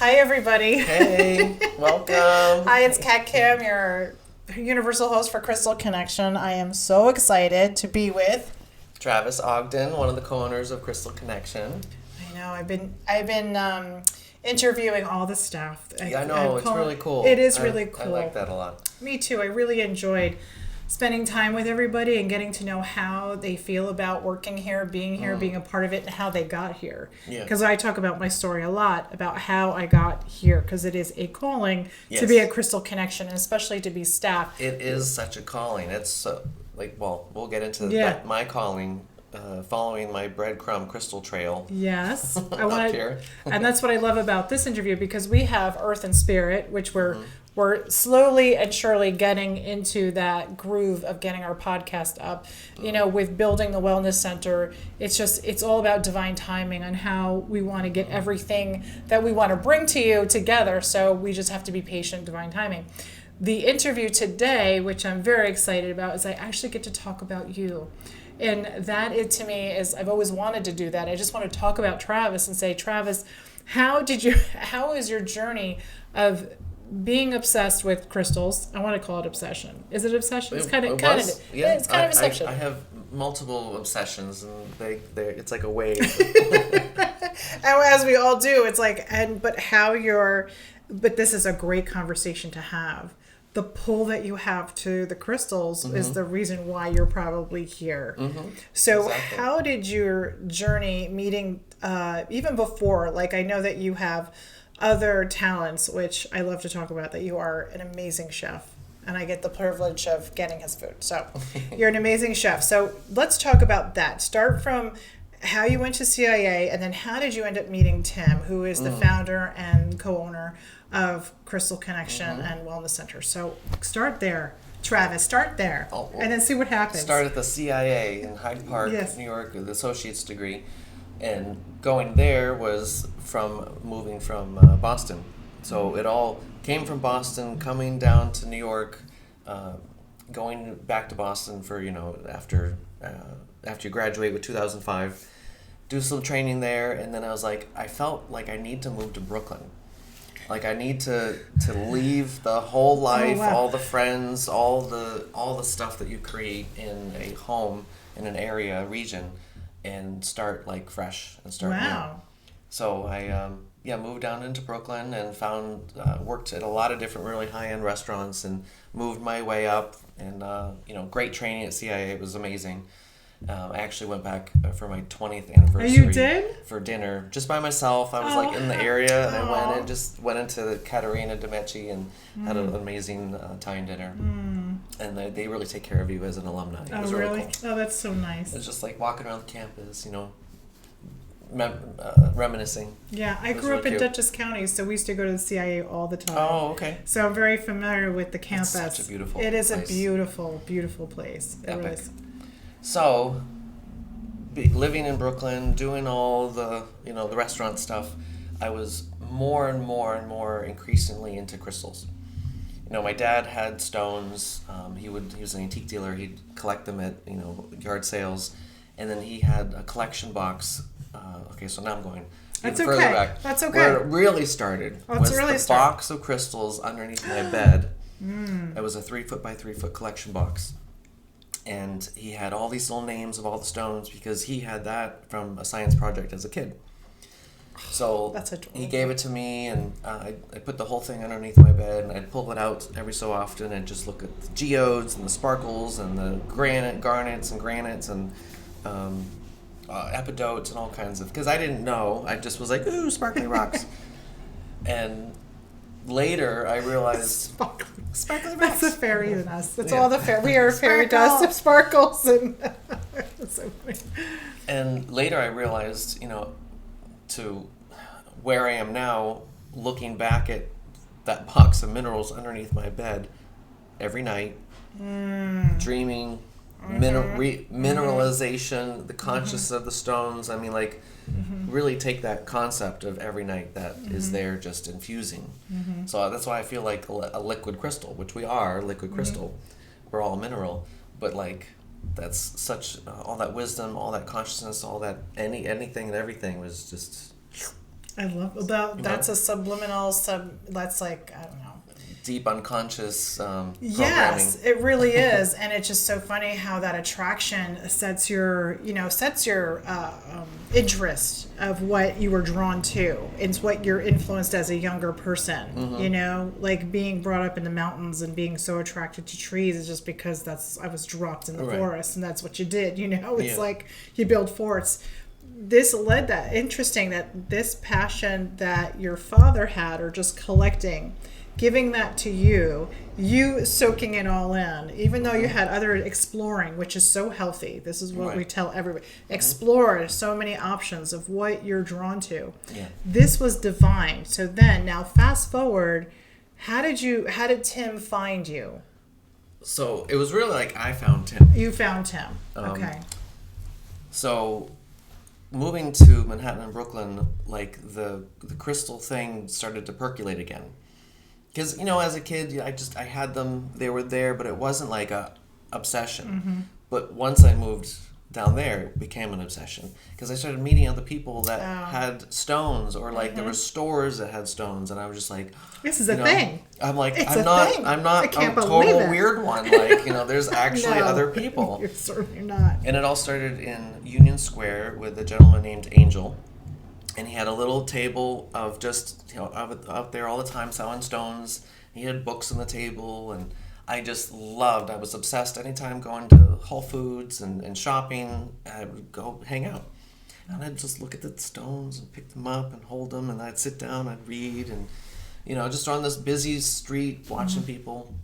Hi, everybody. Hey, welcome. Hi, it's Kat Kim, your universal host for Crystal Connection. I am so excited to be with Travis Ogden, one of the co-owners of Crystal Connection. I know I've been interviewing all the staff. Yeah, I know, it's really cool. It is really cool. I like that a lot. Me too. I really enjoyed spending time with everybody and getting to know how they feel about working here, being a part of it, and how they got here. Yeah. Because I talk about my story a lot about how I got here, because it is a calling to be a Crystal Connection, and especially to be staff. It is such a calling. It's we'll get into Yeah. my calling, following my breadcrumb crystal trail. Yes, up here. And that's what I love about this interview, because we have Earth and Spirit, which we're slowly and surely getting into that groove of getting our podcast up. You know, with building the wellness center, it's all about divine timing on how we want to get everything that we want to bring to you together. So we just have to be patient, divine timing. The interview today, which I'm very excited about, is I actually get to talk about you. And that, to me, is, I've always wanted to do that. I just want to talk about Travis and say, Travis, how is your journey of being obsessed with crystals? I want to call it obsession. Is it obsession? It's kind of obsession. I have multiple obsessions, and it's like a wave. As we all do, it's like, but this is a great conversation to have. The pull that you have to the crystals is the reason why you're probably here. So exactly. How did your journey meeting, even before, like, I know that you have other talents, which I love to talk about, that you are an amazing chef, and I get the privilege of getting his food. So you're an amazing chef. So let's talk about that. Start from how you went to CIA, and then how did you end up meeting Tim, who is the founder and co-owner of Crystal Connection and Wellness Center. So start there. Travis, start there, and then see what happens. Start at the CIA in Hyde Park, New York, with the associate's degree. And going there was from moving from Boston. So it all came from Boston, coming down to New York, going back to Boston for, after you graduate with 2005, do some training there. And then I was like, I felt like I need to move to Brooklyn. Like, I need to leave the whole life, all the friends, all the stuff that you create in a home, in an area, a region, and start like fresh and start new. So I moved down into Brooklyn and worked at a lot of different really high-end restaurants and moved my way up, and great training at CIA. It was amazing. I actually went back for my 20th anniversary. Oh, you did? For dinner, just by myself. I was in the area, and I went into the Caterina de Medici and had an amazing Italian dinner. And they really take care of you as an alumni. It was really cool. Oh, that's so nice. It's just like walking around the campus, reminiscing. Yeah, I grew up in Dutchess County, so we used to go to the CIA all the time. Oh, okay. So I'm very familiar with the campus. It's such a beautiful It is place. A beautiful, beautiful place. It Epic. really is. So, living in Brooklyn, doing all the the restaurant stuff, I was more and more increasingly into crystals. My dad had stones. He was an antique dealer. He'd collect them at yard sales, and then he had a collection box. So now I'm going further back. That's okay. Where it really started was the box of crystals underneath my bed. It was a 3-foot by 3-foot collection box. And he had all these little names of all the stones because he had that from a science project as a kid. So he gave it to me, and I put the whole thing underneath my bed, and I'd pull it out every so often and just look at the geodes and the sparkles and the garnets and granites and epidotes and all kinds of, because I didn't know. I just was like, ooh, sparkly rocks. And later I realized sparkly rocks. That's the fairy in us. That's all the fairy. We are fairy dust of sparkles, and that's so funny. And later I realized, to where I am now, looking back at that box of minerals underneath my bed every night, dreaming, mineralization, the consciousness of the stones. I mean, really take that concept of every night that is there just infusing. So that's why I feel like a liquid crystal, which we are, liquid crystal. We're all mineral, but that's such all that wisdom, all that consciousness, all that anything and everything was just I love that. That's a subliminal that's like, I don't know. Deep unconscious Yes, it really is. And it's just so funny how that attraction sets your interest of what you were drawn to. It's what you're influenced as a younger person, like being brought up in the mountains and being so attracted to trees is just because I was dropped in the forest and that's what you did, It's like you build forts. This led that. Interesting that this passion that your father had, or just collecting, giving that to you soaking it all in, even though you had other exploring, which is so healthy. This is what we tell everybody. Explore so many options of what you're drawn to. Yeah. This was divine. So then, now fast forward, how did Tim find you? So it was really like I found Tim. You found Tim. Okay. So moving to Manhattan and Brooklyn, like the crystal thing started to percolate again. Because, as a kid, I had them, they were there, but it wasn't like a obsession. Mm-hmm. But once I moved down there, it became an obsession. Because I started meeting other people that had stones, or like there were stores that had stones, and I was just like, this is a thing. I'm like, it's I'm not a total weird one. Like, there's actually other people. You're certainly not. And it all started in Union Square with a gentleman named Angel. And he had a little table of just, out there all the time selling stones. He had books on the table, and I was obsessed. Anytime going to Whole Foods and shopping, I would go hang out. And I'd just look at the stones and pick them up and hold them, and I'd sit down, I'd read, and, just on this busy street watching people.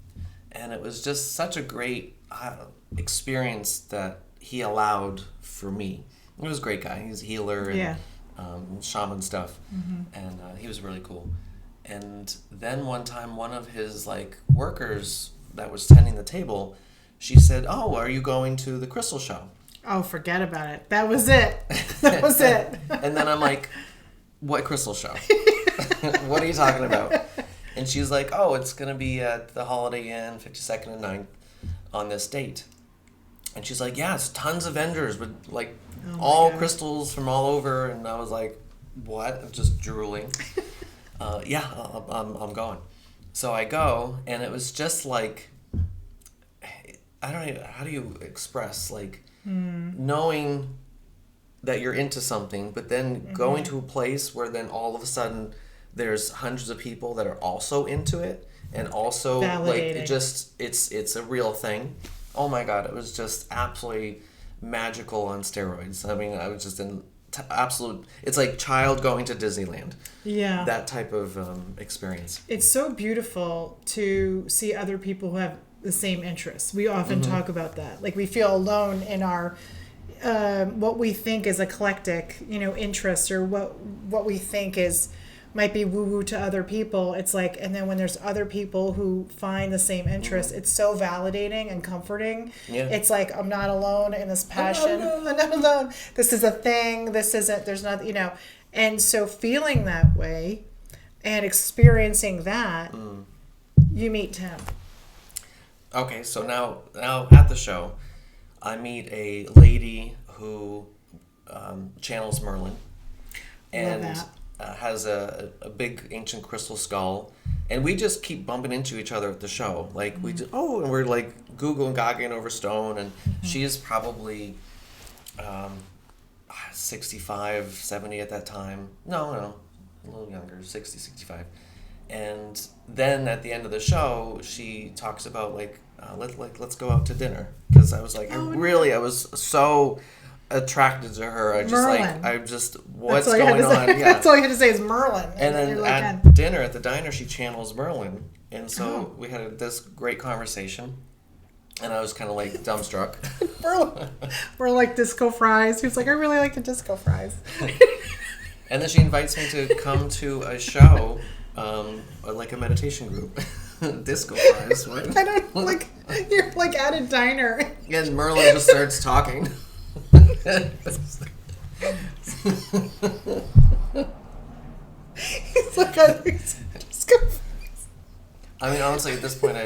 And it was just such a great experience that he allowed for me. He was a great guy. He's a healer and shaman stuff, and he was really cool. And then one time, one of his workers that was tending the table, she said, "Oh, are you going to the crystal show?" Oh, forget about it. That was it. That was it. And then I'm like, "What crystal show? What are you talking about?" And she's like, "Oh, it's gonna be at the Holiday Inn, 52nd and 9th, on this date." And she's like, "Yeah, it's tons of vendors with all crystals from all over." And I was like, "What?" I'm just drooling. I'm going. So I go, and it was just like, I don't know, how do you express, knowing that you're into something, but then going to a place where then all of a sudden there's hundreds of people that are also into it, and also it's a real thing. Oh my God, it was just absolutely magical on steroids. I mean, I was just in absolute, it's like child going to Disneyland. Yeah. That type of experience. It's so beautiful to see other people who have the same interests. We often talk about that. We feel alone in our, what we think is eclectic, interests, or what we think might be woo-woo to other people. It's and then when there's other people who find the same interest, it's so validating and comforting. Yeah. It's I'm not alone in this passion. I'm not alone. This is a thing. This isn't, there's not, And so feeling that way and experiencing that, you meet Tim. Okay, so now at the show, I meet a lady who channels Merlin. And love that. Has a big ancient crystal skull, and we just keep bumping into each other at the show. And we're Google and gagging over stone, and she is probably 65, 70 at that time. No, a little younger, 60, 65. And then at the end of the show, she talks about let's go out to dinner, because I was I was so attracted to her. What's going on? Yeah. That's all you had to say is Merlin. And then at dinner at the diner, she channels Merlin, and so we had this great conversation, and I was kind of dumbstruck. We're disco fries. He was like, "I really like the disco fries." And then she invites me to come to a show, a meditation group. Disco fries. What? I don't you're at a diner. And Merlin just starts talking. He's I just go. I mean, honestly, at this point,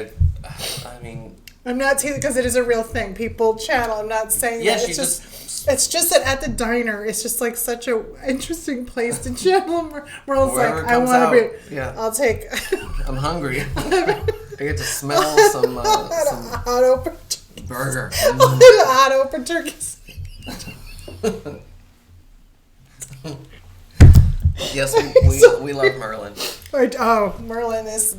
I'm not saying, because it is a real thing. People channel. I'm not saying that. She just It's just that at the diner, it's just like such a interesting place to chill. Merle's like, I want to be. Yeah. I'll take. I'm hungry. I get to smell some hot open burger. Hot open turkey. Yes, we love Merlin. Oh, Merlin is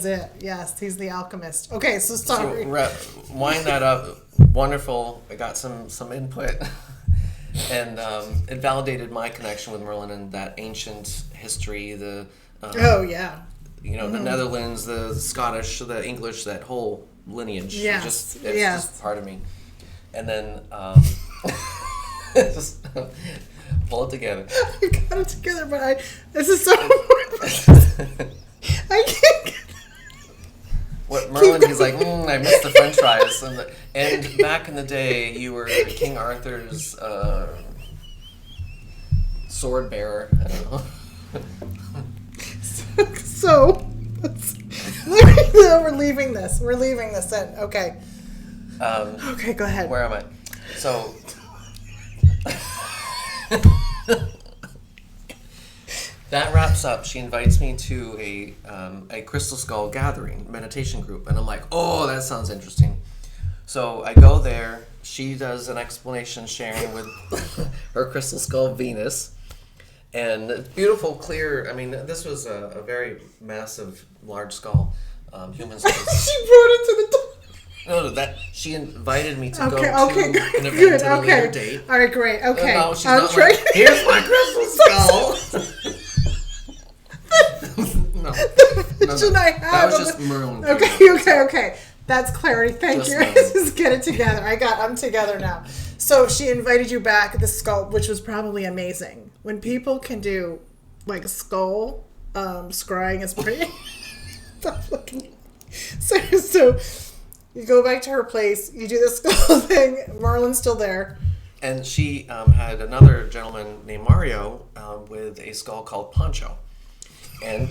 it? Yes, he's the alchemist. Okay, so sorry. So, wind that up. Wonderful. I got some input, and it validated my connection with Merlin and that ancient history. The the Netherlands, the Scottish, the English, that whole lineage. Yes, it's just part of me. And then just pull it together. I got it together, but this is so important. I can't get What Merlin? He's like, I missed the French fries. And back in the day, you were King Arthur's sword bearer. I don't know. So we're leaving this. We're leaving this in. Okay. Okay, go ahead. Where am I? So. That wraps up. She invites me to a Crystal Skull gathering, meditation group. And I'm like, oh, that sounds interesting. So I go there. She does an explanation sharing with her Crystal Skull Venus. And beautiful, clear. I mean, this was a very massive, large skull. Human skull. She brought it to the door. No, that she invited me to go to an event at a later date. All right, great. Okay. No, she's not like, here's my crystal skull. No. I have? That was just Merlin. Okay. That's clarity. Thank just you. Merlin. Just get it together. I'm together now. So she invited you back, the skull, which was probably amazing. When people can do like a skull, scrying is pretty. Stop looking. So you go back to her place, you do the skull thing, Merlin's still there. And she had another gentleman named Mario with a skull called Poncho. And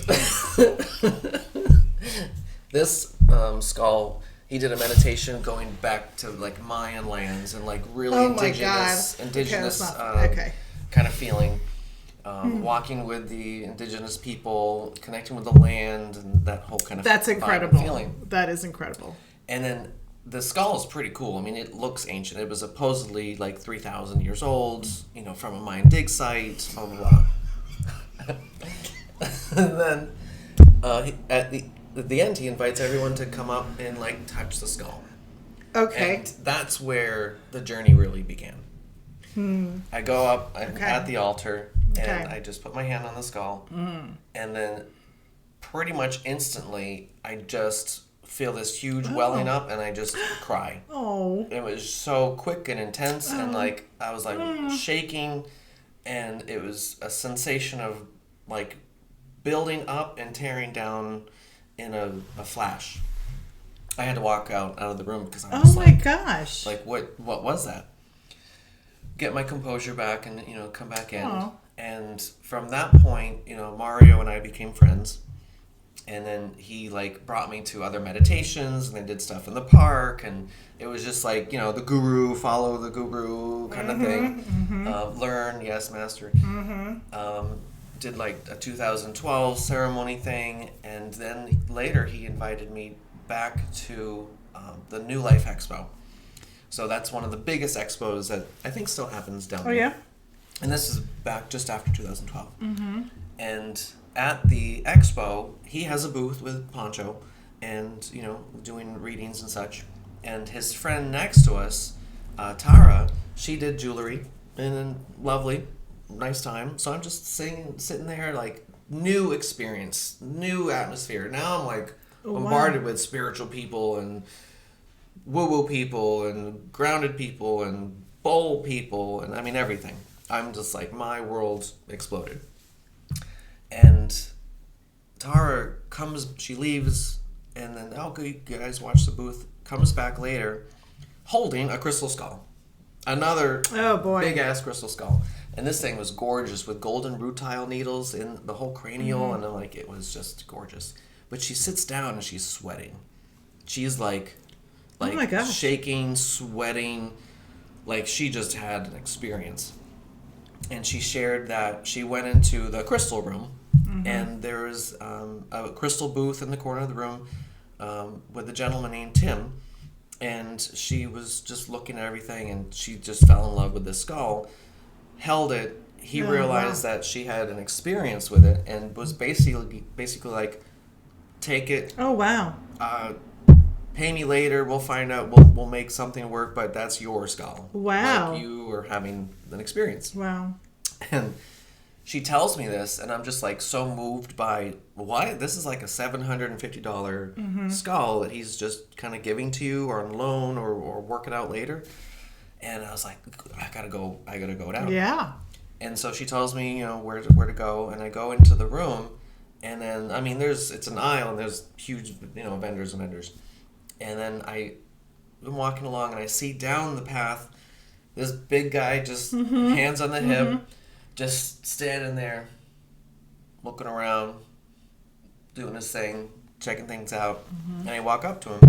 this skull, he did a meditation going back to like Mayan lands and like really indigenous kind of feeling. Walking with the indigenous people, connecting with the land, and that whole kind of That's incredible. Feeling. That is incredible. And then the skull is pretty cool. I mean, it looks ancient. It was supposedly like 3,000 years old, from a Mayan dig site, blah, blah, blah. And then at the end, he invites everyone to come up and like touch the skull. Okay. And that's where the journey really began. I go up, I'm at the altar, and I just put my hand on the skull, and then pretty much instantly, I just feel this huge welling up, and I just cry. Oh. It was so quick and intense, and like I was like shaking, and it was a sensation of like building up and tearing down in a flash. I had to walk out of the room because I was my gosh. Like what was that? Get my composure back and come back in. Aww. And from that point, Mario and I became friends. And then he like brought me to other meditations, and they did stuff in the park, and it was just like the guru, follow the guru kind of thing. Learn, yes, master. Did like a 2012 ceremony thing, and then later he invited me back to the New Life Expo. So that's one of the biggest expos that I think still happens down there. Oh, yeah? And this is back just after 2012. And at the expo, he has a booth with Poncho and, doing readings and such. And his friend next to us, Tara, she did jewelry, and then lovely, nice time. So I'm just sitting there, like, new experience, new atmosphere. Now I'm, like, bombarded with spiritual people and woo-woo people and grounded people and bowl people and I mean everything. I'm just like, my world exploded. And Tara comes, she leaves, and then, you guys watch the booth, comes back later holding a crystal skull. Another big-ass crystal skull. And this thing was gorgeous with golden rutile needles in the whole cranial, and I'm like, it was just gorgeous. But she sits down and she's sweating. She's like oh my gosh. shaking, sweating, like she just had an experience. And she shared that she went into the crystal room, and there was a crystal booth in the corner of the room with a gentleman named Tim, and she was just looking at everything, and she just fell in love with the skull, held it. He realized that she had an experience with it, and was basically like, take it. Oh wow. Pay me later. We'll find out. We'll make something work, but that's your skull. Wow. Like you were having an experience. Wow. And she tells me this, and I'm just like so moved by why this is like a $750 skull that he's just kind of giving to you, or on loan, or work it out later. And I was like, I gotta go down. Yeah. And so she tells me, where to go, and I go into the room, and then it's an aisle, and there's huge vendors. And then I'm walking along, and I see down the path this big guy, just hands on the hip, just standing there, looking around, doing his thing, checking things out. And I walk up to him,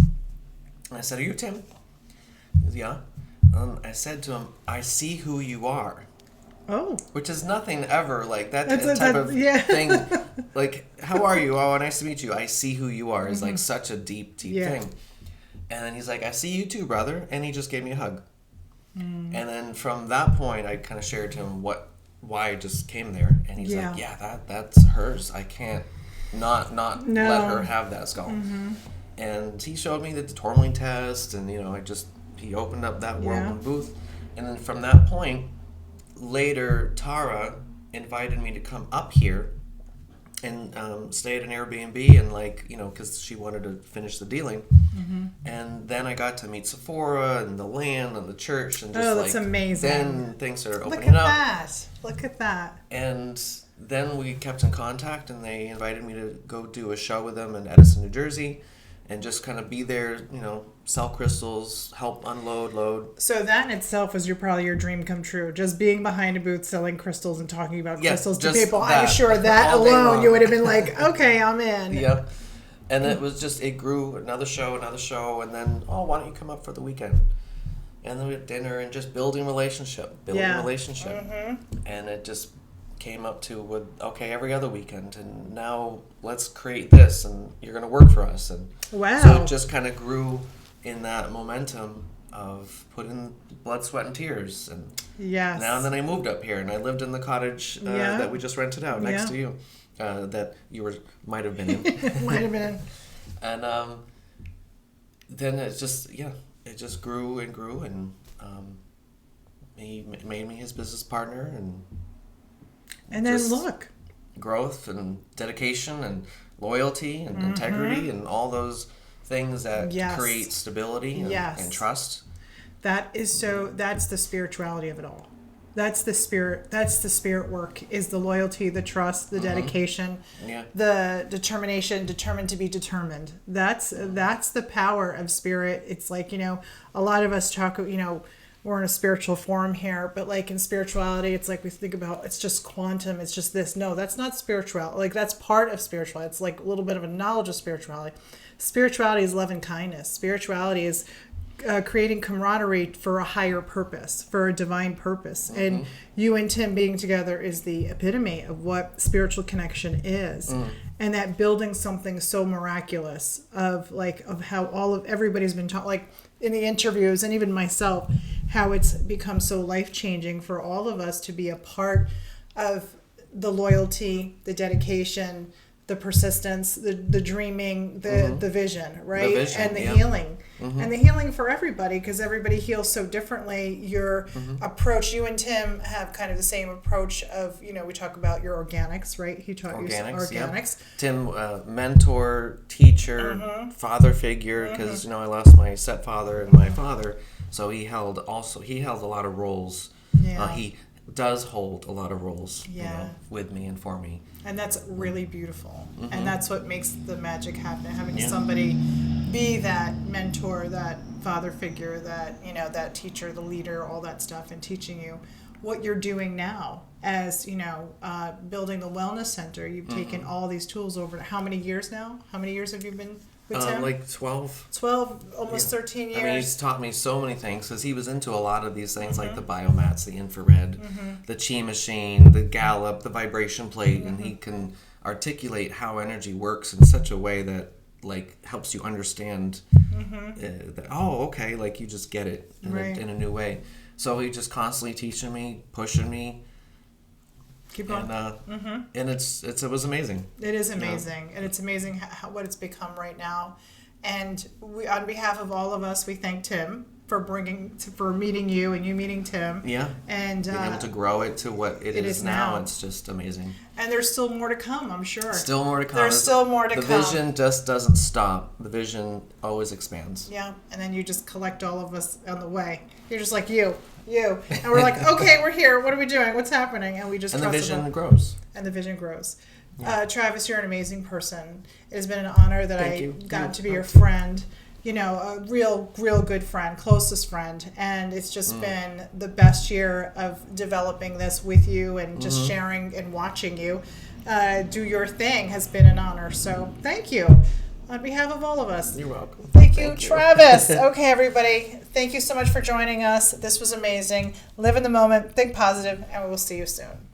and I said, "Are you Tim?" He goes, "Yeah." I said to him, "I see who you are." Oh. Which is nothing ever like that type of thing. Like, how are you? Oh, nice to meet you. I see who you are. It's like such a deep thing. And then he's like, "I see you too, brother." And he just gave me a hug. And then from that point, I kind of shared to him why I just came there. And he's like, "Yeah, that's hers. I can't not let her have that skull." And he showed me the tourmaline test, and he opened up that whirlwind booth. And then from that point, later, Tara invited me to come up here and stay at an Airbnb, and because she wanted to finish the dealing. And then I got to meet Sephora and the land and the church, and just that's amazing. Then things are opening up. Look at that. And then we kept in contact, and they invited me to go do a show with them in Edison, New Jersey, and just kind of be there, sell crystals, help unload, load. So that in itself was probably your dream come true. Just being behind a booth selling crystals and talking about crystals to people. I'm sure that alone you would have been like, okay, I'm in. Yeah. And it was just, it grew, another show, and then, why don't you come up for the weekend? And then we had dinner and just building relationship. And it just came up to every other weekend, and now let's create this, and you're going to work for us. And wow. So it just kind of grew in that momentum of putting blood, sweat, and tears. And now and then I moved up here, and I lived in the cottage that we just rented out next to you, that you might have been in. Might have been in. And then it just grew and grew, and he made me his business partner, and then look, growth and dedication and loyalty and integrity and all those things that create stability and trust. That's the spirituality of it all. That's the spirit work, is the loyalty, the trust, the dedication, the determination, determined to be determined. That's the power of spirit. It's like, a lot of us talk, we're in a spiritual forum here, but like in spirituality, it's like we think about, it's just quantum, it's just this. No, that's not spirituality. Like, that's part of spirituality. It's like a little bit of a knowledge of spirituality. Spirituality is love and kindness. Spirituality is creating camaraderie for a higher purpose, for a divine purpose. And you and Tim being together is the epitome of what spiritual connection is. And that building something so miraculous of how everybody's been taught, like in the interviews and even myself, how it's become so life-changing for all of us to be a part of the loyalty, the dedication, the persistence, the dreaming, the vision, right? The vision, and the healing. And the healing for everybody, because everybody heals so differently. Your approach, you and Tim have kind of the same approach of, we talk about your organics, right? He taught you organics. Yep. Tim, mentor, teacher, father figure, because, I lost my stepfather and my father, so he held a lot of roles. Yeah. He does hold a lot of roles with me and for me. And that's really beautiful. And that's what makes the magic happen, having somebody be that mentor, that father figure, that that teacher, the leader, all that stuff, and teaching you what you're doing now as building the wellness center. You've taken all these tools over. How many years now? How many years have you been with Tim? Like 12. 12, almost 13 years. I mean, he's taught me so many things because he was into a lot of these things like the biomats, the infrared, the chi machine, the gallop, the vibration plate, and he can articulate how energy works in such a way that like helps you understand that, oh, okay, like you just get it in a new way. So he just constantly teaching me, pushing me. Keep going. And it was amazing. It is amazing, and it's amazing what it's become right now. And we, on behalf of all of us, we thank Tim for meeting you and you meeting Tim. Yeah. And being able to grow it to what it is now. It's just amazing. And there's still more to come, I'm sure. Still more to come. There's still more to come. The vision just doesn't stop. The vision always expands. Yeah. And then you just collect all of us on the way. You're just like you. And we're like, okay, we're here. What are we doing? What's happening? And we just trust the vision grows. And the vision grows. Yeah. Travis, you're an amazing person. It has been an honor that I got to be your friend. You know, a real good friend, closest friend. And it's just been the best year of developing this with you and just sharing and watching you do your thing has been an honor. So thank you on behalf of all of us. You're welcome. Thank you, Travis. Okay, everybody. Thank you so much for joining us. This was amazing. Live in the moment, think positive, and we will see you soon.